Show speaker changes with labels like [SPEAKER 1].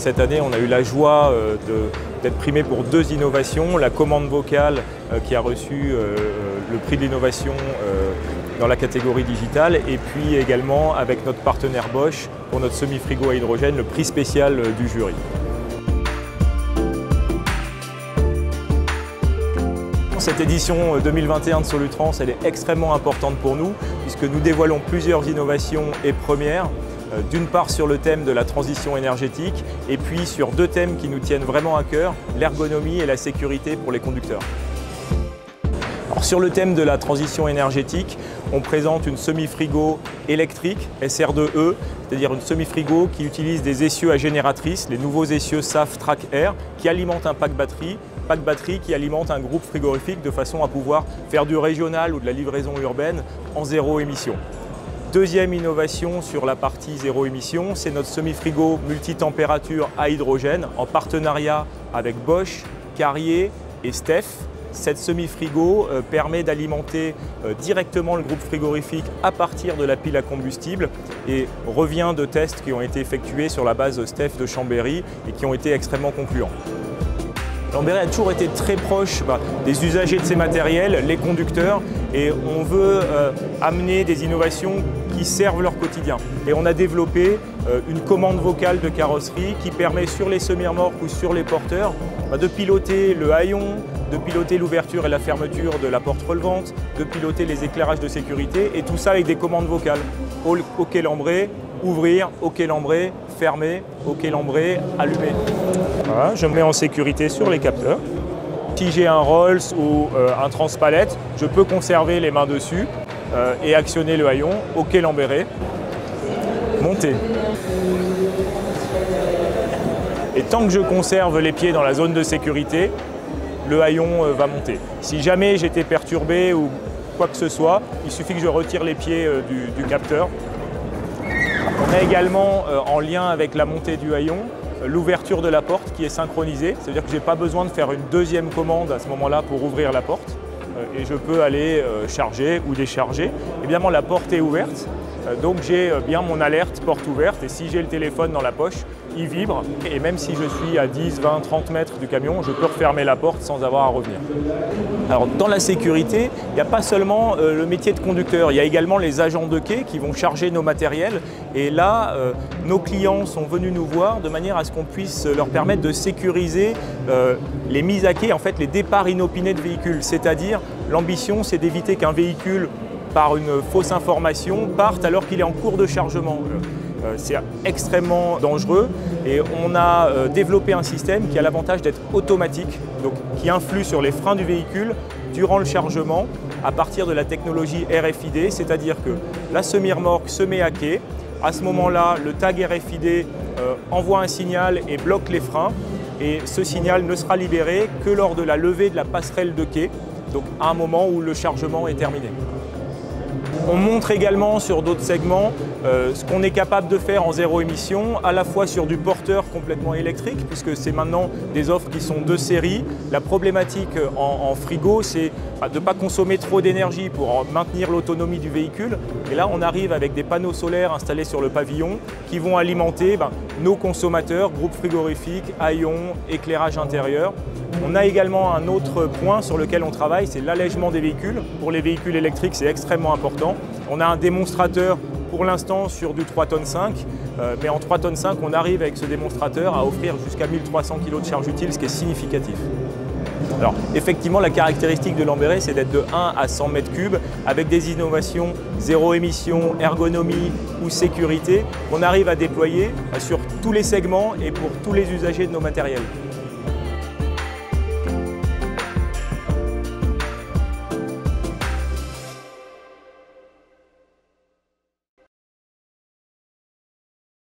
[SPEAKER 1] Cette année, on a eu la joie d'être primé pour 2 innovations. La commande vocale qui a reçu le prix de l'innovation dans la catégorie digitale, et puis également avec notre partenaire Bosch pour notre semi-frigo à hydrogène, le prix spécial du jury. Cette édition 2021 de Solutrans, elle est extrêmement importante pour nous puisque nous dévoilons plusieurs innovations et premières. D'une part sur le thème de la transition énergétique et puis sur 2 thèmes qui nous tiennent vraiment à cœur, l'ergonomie et la sécurité pour les conducteurs. Alors, sur le thème de la transition énergétique, on présente une semi-frigo électrique SR2E, c'est-à-dire une semi-frigo qui utilise des essieux à génératrice, les nouveaux essieux SAF Track Air, qui alimentent un pack batterie qui alimente un groupe frigorifique de façon à pouvoir faire du régional ou de la livraison urbaine en zéro émission. Deuxième innovation sur la partie zéro émission, c'est notre semi-frigo multitempérature à hydrogène en partenariat avec Bosch, Carrier et Stef. Cette semi-frigo permet d'alimenter directement le groupe frigorifique à partir de la pile à combustible et revient de tests qui ont été effectués sur la base Stef de Chambéry et qui ont été extrêmement concluants. Lamberet a toujours été très proche des usagers de ces matériels, les conducteurs, et on veut amener des innovations qui servent leur quotidien. Et on a développé une commande vocale de carrosserie qui permet sur les semi-remorques ou sur les porteurs de piloter le haillon, de piloter l'ouverture et la fermeture de la porte relevante, de piloter les éclairages de sécurité, et tout ça avec des commandes vocales. OK Lambret, ouvrir, OK Lambret, fermer, OK Lambret, allumer. Voilà, je me mets en sécurité sur les capteurs. Si j'ai un Rolls ou un transpalette, je peux conserver les mains dessus et actionner le haillon, OK Lambret, monter. Et tant que je conserve les pieds dans la zone de sécurité, le haillon va monter. Si jamais j'étais perturbé ou quoi que ce soit, il suffit que je retire les pieds du capteur. On a également, en lien avec la montée du haillon, l'ouverture de la porte qui est synchronisée. C'est-à-dire que je n'ai pas besoin de faire une deuxième commande à ce moment-là pour ouvrir la porte. Et je peux aller charger ou décharger. Évidemment, la porte est ouverte. Donc j'ai bien mon alerte porte ouverte, et si j'ai le téléphone dans la poche, il vibre, et même si je suis à 10, 20, 30 mètres du camion, je peux refermer la porte sans avoir à revenir. Alors dans la sécurité, il n'y a pas seulement le métier de conducteur, il y a également les agents de quai qui vont charger nos matériels, et là nos clients sont venus nous voir de manière à ce qu'on puisse leur permettre de sécuriser les mises à quai, en fait les départs inopinés de véhicules, c'est-à-dire l'ambition c'est d'éviter qu'un véhicule par une fausse information, partent alors qu'il est en cours de chargement. C'est extrêmement dangereux, et on a développé un système qui a l'avantage d'être automatique, donc qui influe sur les freins du véhicule durant le chargement à partir de la technologie RFID, c'est-à-dire que la semi-remorque se met à quai. À ce moment-là, le tag RFID envoie un signal et bloque les freins, et ce signal ne sera libéré que lors de la levée de la passerelle de quai, donc à un moment où le chargement est terminé. On montre également sur d'autres segments ce qu'on est capable de faire en zéro émission, à la fois sur du porteur complètement électrique, puisque c'est maintenant des offres qui sont de série. La problématique en frigo, c'est de ne pas consommer trop d'énergie pour maintenir l'autonomie du véhicule. Et là, on arrive avec des panneaux solaires installés sur le pavillon qui vont alimenter nos consommateurs, groupes frigorifiques, haillons, éclairage intérieur. On a également un autre point sur lequel on travaille, c'est l'allègement des véhicules. Pour les véhicules électriques, c'est extrêmement important. On a un démonstrateur pour l'instant sur du 3,5 tonnes, mais en 3,5 tonnes, on arrive avec ce démonstrateur à offrir jusqu'à 1300 kg de charge utile, ce qui est significatif. Alors effectivement, la caractéristique de Lamberet, c'est d'être de 1 à 100 mètres cubes avec des innovations zéro émission, ergonomie ou sécurité qu'on arrive à déployer sur tous les segments et pour tous les usagers de nos matériels.